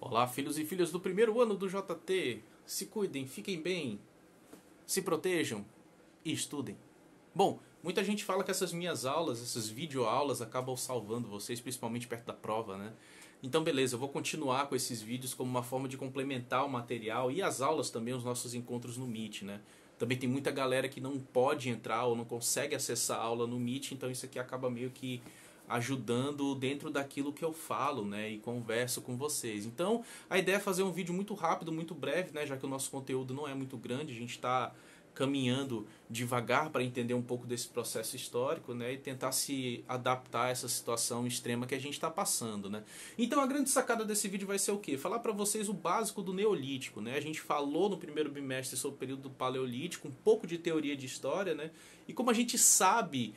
Olá, filhos e filhas do primeiro ano do JT. Se cuidem, fiquem bem, se protejam e estudem. Bom, muita gente fala que essas minhas aulas, essas videoaulas, acabam salvando vocês, principalmente perto da prova, né? Então, beleza, eu vou continuar com esses vídeos como uma forma de complementar o material e as aulas também, os nossos encontros no Meet, né? Também tem muita galera que não pode entrar ou não consegue acessar a aula no Meet, então isso aqui acaba meio que ajudando dentro daquilo que eu falo, né, e converso com vocês. Então, a ideia é fazer um vídeo muito rápido, muito breve, né, já que o nosso conteúdo não é muito grande, a gente está caminhando devagar para entender um pouco desse processo histórico, né, e tentar se adaptar a essa situação extrema que a gente está passando, né. Então, a grande sacada desse vídeo vai ser o quê? Falar para vocês o básico do Neolítico, né. A gente falou no primeiro bimestre sobre o período do Paleolítico, um pouco de teoria de história, né, e como a gente sabe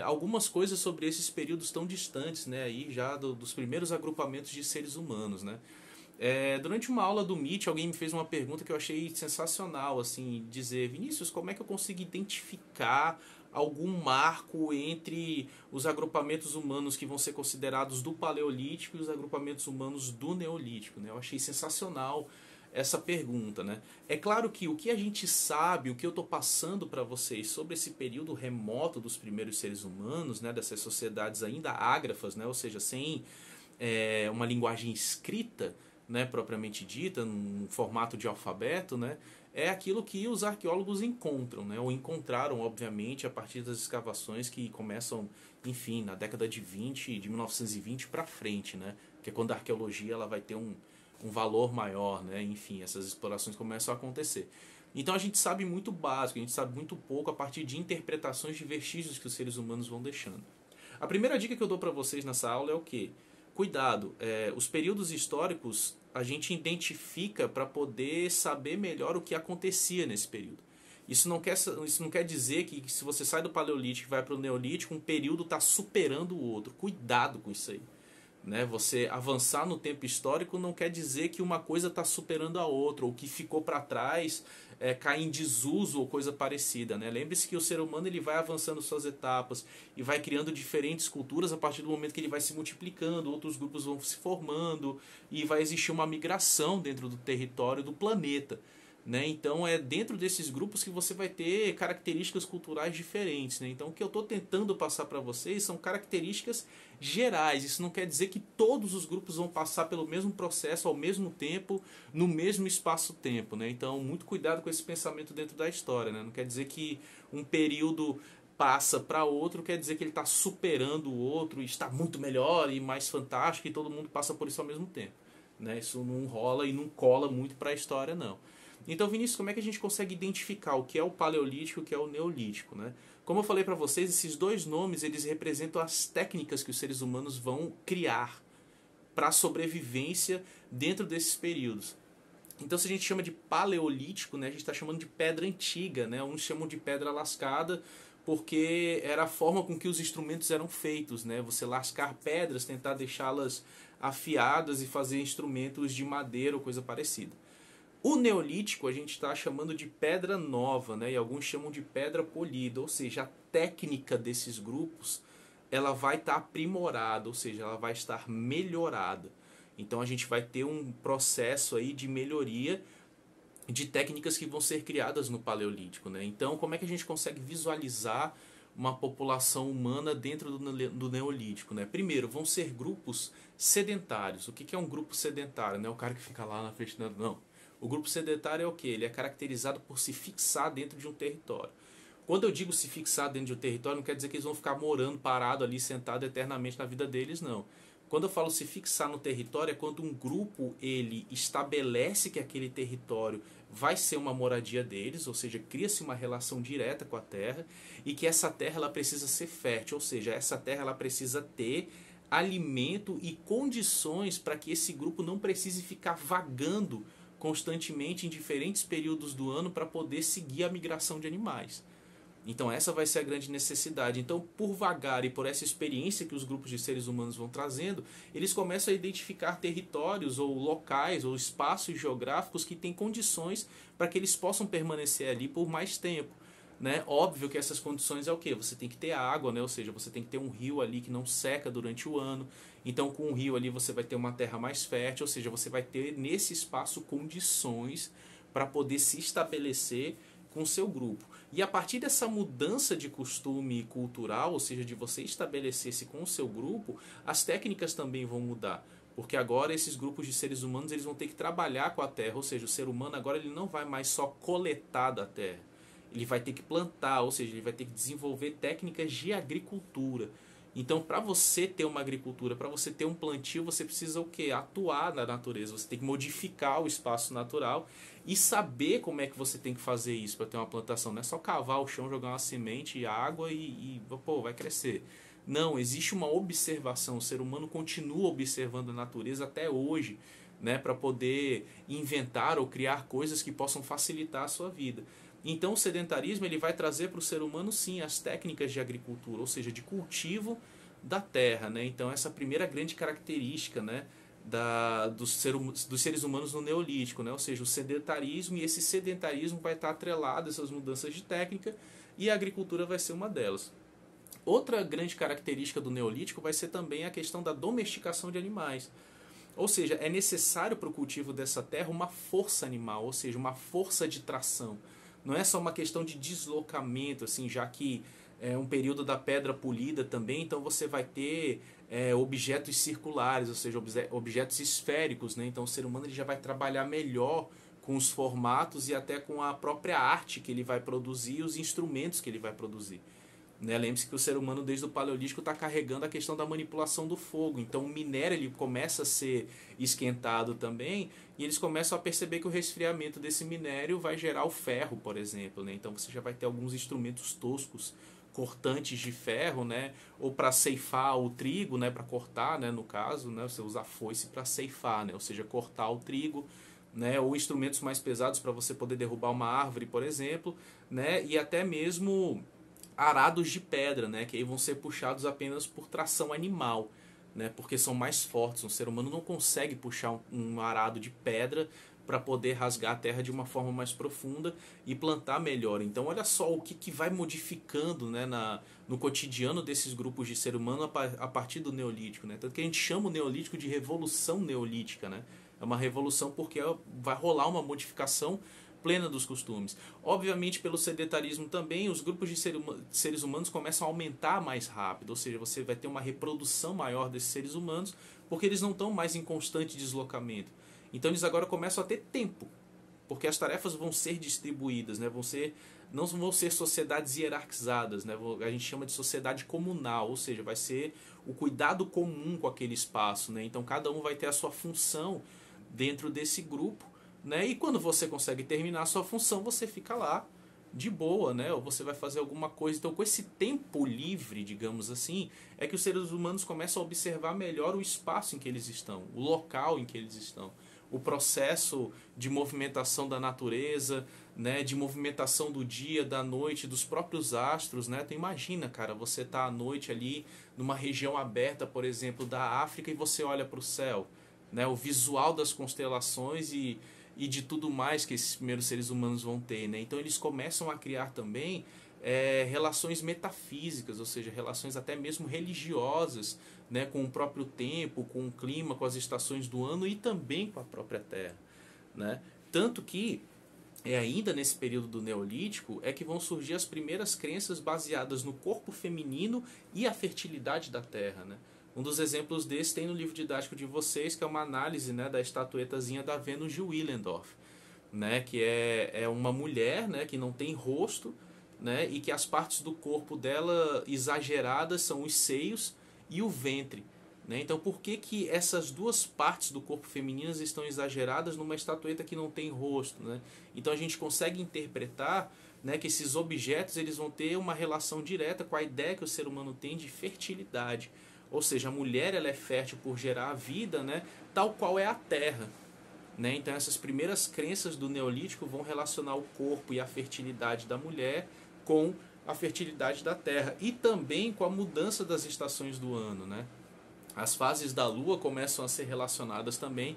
algumas coisas sobre esses períodos tão distantes, né, aí já dos primeiros agrupamentos de seres humanos, né. Durante uma aula do Meet, alguém me fez uma pergunta que eu achei sensacional, assim, dizer: Vinícius, como é que eu consigo identificar algum marco entre os agrupamentos humanos que vão ser considerados do Paleolítico e os agrupamentos humanos do Neolítico, né? Eu achei sensacional essa pergunta, né? É claro que o que a gente sabe, o que eu estou passando para vocês sobre esse período remoto dos primeiros seres humanos, né, dessas sociedades ainda ágrafas, né, ou seja, sem uma linguagem escrita, né, propriamente dita, num formato de alfabeto, né, é aquilo que os arqueólogos encontram, né, ou encontraram, obviamente, a partir das escavações que começam, enfim, na década de 20, de 1920 para frente, né, que é quando a arqueologia ela vai ter um valor maior, né, enfim, essas explorações começam a acontecer. Então a gente sabe muito básico, a gente sabe muito pouco a partir de interpretações de vestígios que os seres humanos vão deixando. A primeira dica que eu dou para vocês nessa aula é o quê? Cuidado, os períodos históricos a gente identifica para poder saber melhor o que acontecia nesse período. Isso não quer dizer que se você sai do Paleolítico e vai para o Neolítico, um período está superando o outro. Cuidado com isso aí. Né? Você avançar no tempo histórico não quer dizer que uma coisa está superando a outra, ou que ficou para trás cai em desuso ou coisa parecida. Né? Lembre-se que o ser humano ele vai avançando suas etapas e vai criando diferentes culturas a partir do momento que ele vai se multiplicando, outros grupos vão se formando e vai existir uma migração dentro do território do planeta. Né? Então é dentro desses grupos que você vai ter características culturais diferentes. Né? Então o que eu estou tentando passar para vocês são características gerais. Isso não quer dizer que todos os grupos vão passar pelo mesmo processo ao mesmo tempo, no mesmo espaço-tempo. Né? Então muito cuidado com esse pensamento dentro da história. Né? Não quer dizer que um período passa para outro, quer dizer que ele está superando o outro e está muito melhor e mais fantástico e todo mundo passa por isso ao mesmo tempo. Né? Isso não rola e não cola muito para a história, não. Então, Vinícius, como é que a gente consegue identificar o que é o Paleolítico e o que é o Neolítico, né? Como eu falei para vocês, esses dois nomes eles representam as técnicas que os seres humanos vão criar para a sobrevivência dentro desses períodos. Então, se a gente chama de Paleolítico, né, a gente está chamando de pedra antiga, né? Uns chamam de pedra lascada porque era a forma com que os instrumentos eram feitos, né? Você lascar pedras, tentar deixá-las afiadas e fazer instrumentos de madeira ou coisa parecida. O Neolítico a gente está chamando de pedra nova, né? E alguns chamam de pedra polida, ou seja, a técnica desses grupos ela vai estar aprimorada, ou seja, ela vai estar melhorada. Então a gente vai ter um processo aí de melhoria de técnicas que vão ser criadas no Paleolítico, né? Então como é que a gente consegue visualizar uma população humana dentro do Neolítico, né? Primeiro, vão ser grupos sedentários. O que é um grupo sedentário? Não é o cara que fica lá na frente, não. O grupo sedentário é o quê? Ele é caracterizado por se fixar dentro de um território. Quando eu digo se fixar dentro de um território, não quer dizer que eles vão ficar morando, parado ali, sentado eternamente na vida deles, não. Quando eu falo se fixar no território, é quando um grupo ele estabelece que aquele território vai ser uma moradia deles, ou seja, cria-se uma relação direta com a terra e que essa terra ela precisa ser fértil, ou seja, essa terra ela precisa ter alimento e condições para que esse grupo não precise ficar vagando constantemente em diferentes períodos do ano para poder seguir a migração de animais. Então essa vai ser a grande necessidade. Então, por vagar e por essa experiência que os grupos de seres humanos vão trazendo, eles começam a identificar territórios ou locais ou espaços geográficos que têm condições para que eles possam permanecer ali por mais tempo. né? Óbvio que essas condições é o quê? Você tem que ter água, né? Ou seja, você tem que ter um rio ali que não seca durante o ano. Então, com o rio ali você vai ter uma terra mais fértil, ou seja, você vai ter nesse espaço condições para poder se estabelecer com o seu grupo. E a partir dessa mudança de costume cultural, ou seja, de você estabelecer-se com o seu grupo, as técnicas também vão mudar. Porque agora esses grupos de seres humanos eles vão ter que trabalhar com a terra, ou seja, o ser humano agora ele não vai mais só coletar da terra. Ele vai ter que plantar, ou seja, ele vai ter que desenvolver técnicas de agricultura. Então, para você ter uma agricultura, para você ter um plantio, você precisa o quê? Atuar na natureza. Você tem que modificar o espaço natural e saber como é que você tem que fazer isso para ter uma plantação. Não é só cavar o chão, jogar uma semente e água pô, vai crescer. Não, existe uma observação. O ser humano continua observando a natureza até hoje, né, para poder inventar ou criar coisas que possam facilitar a sua vida. Então o sedentarismo ele vai trazer para o ser humano sim as técnicas de agricultura, ou seja, de cultivo da terra, né? Então essa primeira grande característica, né, dos seres humanos no Neolítico, né? Ou seja, o sedentarismo, e esse sedentarismo vai estar atrelado a essas mudanças de técnica e a agricultura vai ser uma delas. Outra grande característica do Neolítico vai ser também a questão da domesticação de animais. Ou seja, é necessário para o cultivo dessa terra uma força animal, ou seja, uma força de tração. Não é só uma questão de deslocamento, assim, já que é um período da pedra polida também, então você vai ter objetos circulares, ou seja, objetos esféricos, né? Então o ser humano ele já vai trabalhar melhor com os formatos e até com a própria arte que ele vai produzir e os instrumentos que ele vai produzir. Né? Lembre-se que o ser humano desde o Paleolítico está carregando a questão da manipulação do fogo. Então o minério ele começa a ser esquentado também e eles começam a perceber que o resfriamento desse minério vai gerar o ferro, por exemplo. Né? Então você já vai ter alguns instrumentos toscos, cortantes de ferro, né? Ou para ceifar o trigo, né? Para cortar, né? No caso, né? Você usa a foice para ceifar, né? Ou seja, cortar o trigo. Né, ou instrumentos mais pesados para você poder derrubar uma árvore, por exemplo, né, e até mesmo arados de pedra, né, que aí vão ser puxados apenas por tração animal, né, porque são mais fortes. Um ser humano não consegue puxar um arado de pedra para poder rasgar a terra de uma forma mais profunda e plantar melhor. Então olha só o que vai modificando, né, no cotidiano desses grupos de ser humano a partir do Neolítico. Né? Tanto que a gente chama o Neolítico de Revolução Neolítica. Né? É uma revolução porque vai rolar uma modificação plena dos costumes. Obviamente, pelo sedentarismo também, os grupos de seres humanos começam a aumentar mais rápido, ou seja, você vai ter uma reprodução maior desses seres humanos, porque eles não estão mais em constante deslocamento. Então eles agora começam a ter tempo, porque as tarefas vão ser distribuídas, né? Não vão ser sociedades hierarquizadas, né? A gente chama de sociedade comunal, ou seja, vai ser o cuidado comum com aquele espaço, né? Então cada um vai ter a sua função dentro desse grupo, né? E quando você consegue terminar a sua função, você fica lá de boa, né? Ou você vai fazer alguma coisa. Então, com esse tempo livre, digamos assim, é que os seres humanos começam a observar melhor o espaço em que eles estão, o local em que eles estão, o processo de movimentação da natureza, né? De movimentação do dia, da noite, dos próprios astros, né? Tu imagina, cara, você tá à noite ali numa região aberta, por exemplo, da África e você olha para o céu, né? O visual das constelações e de tudo mais que esses primeiros seres humanos vão ter, né? Então eles começam a criar também relações metafísicas, ou seja, relações até mesmo religiosas, né? Com o próprio tempo, com o clima, com as estações do ano e também com a própria Terra, né? Tanto que ainda nesse período do Neolítico é que vão surgir as primeiras crenças baseadas no corpo feminino e a fertilidade da Terra, né? Um dos exemplos desse tem no livro didático de vocês, que é uma análise, né, da estatuetazinha da Vênus de Willendorf, né, que é uma mulher, né, que não tem rosto, né, e que as partes do corpo dela exageradas são os seios e o ventre. Né? Então por que essas duas partes do corpo femininas estão exageradas numa estatueta que não tem rosto? Né? Então a gente consegue interpretar, né, que esses objetos eles vão ter uma relação direta com a ideia que o ser humano tem de fertilidade. Ou seja, a mulher ela é fértil por gerar a vida, né, tal qual é a terra. Né? Então essas primeiras crenças do Neolítico vão relacionar o corpo e a fertilidade da mulher com a fertilidade da terra. E também com a mudança das estações do ano. Né? As fases da lua começam a ser relacionadas também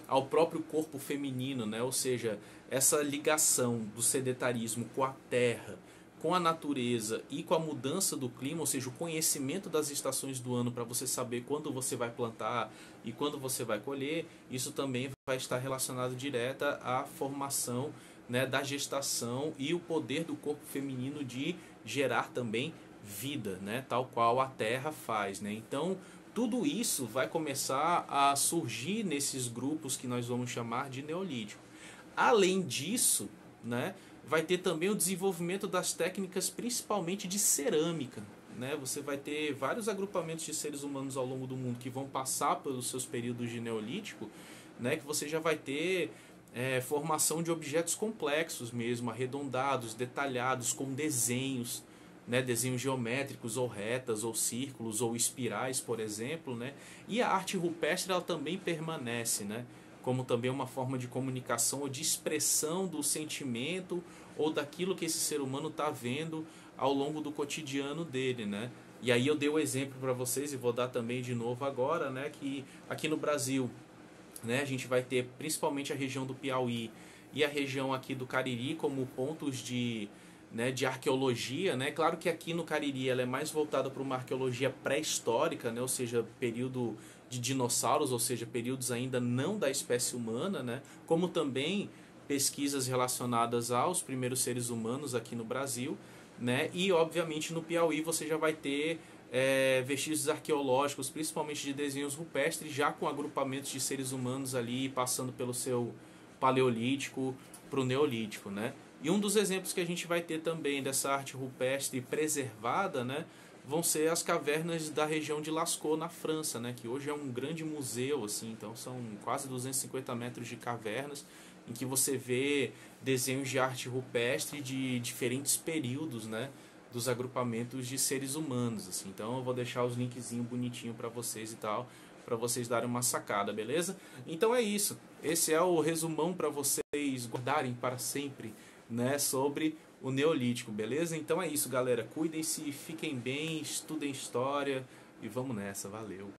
ao próprio corpo feminino. Né? Ou seja, essa ligação do sedentarismo com a terra, com a natureza e com a mudança do clima, ou seja, o conhecimento das estações do ano para você saber quando você vai plantar e quando você vai colher, isso também vai estar relacionado direta à formação, né, da gestação e o poder do corpo feminino de gerar também vida, né, tal qual a Terra faz, né? Então, tudo isso vai começar a surgir nesses grupos que nós vamos chamar de neolítico. Além disso, né, vai ter também o desenvolvimento das técnicas, principalmente de cerâmica. Né? Você vai ter vários agrupamentos de seres humanos ao longo do mundo que vão passar pelos seus períodos de neolítico, né, que você já vai ter formação de objetos complexos mesmo, arredondados, detalhados, com desenhos, né, desenhos geométricos ou retas ou círculos ou espirais, por exemplo, né? E a arte rupestre ela também permanece, né, como também uma forma de comunicação ou de expressão do sentimento ou daquilo que esse ser humano está vendo ao longo do cotidiano dele, né? E aí eu dei o exemplo para vocês e vou dar também de novo agora, né, que aqui no Brasil, né, a gente vai ter principalmente a região do Piauí e a região aqui do Cariri como pontos de, né, de arqueologia, né? Claro que aqui no Cariri ela é mais voltada para uma arqueologia pré-histórica, né? Ou seja, período de dinossauros, ou seja, períodos ainda não da espécie humana, né? Como também pesquisas relacionadas aos primeiros seres humanos aqui no Brasil, né? E obviamente no Piauí você já vai ter vestígios arqueológicos, principalmente de desenhos rupestres, já com agrupamentos de seres humanos ali passando pelo seu paleolítico para o neolítico, né? E um dos exemplos que a gente vai ter também dessa arte rupestre preservada, né, vão ser as cavernas da região de Lascaux, na França, né, que hoje é um grande museu, assim, então são quase 250 metros de cavernas, em que você vê desenhos de arte rupestre de diferentes períodos, né, dos agrupamentos de seres humanos, assim. Então eu vou deixar os linkzinhos bonitinho para vocês e tal, para vocês darem uma sacada, beleza? Então é isso. Esse é o resumão para vocês guardarem para sempre, né, sobre o neolítico, beleza? Então é isso, galera. Cuidem-se, fiquem bem, estudem história e vamos nessa. Valeu!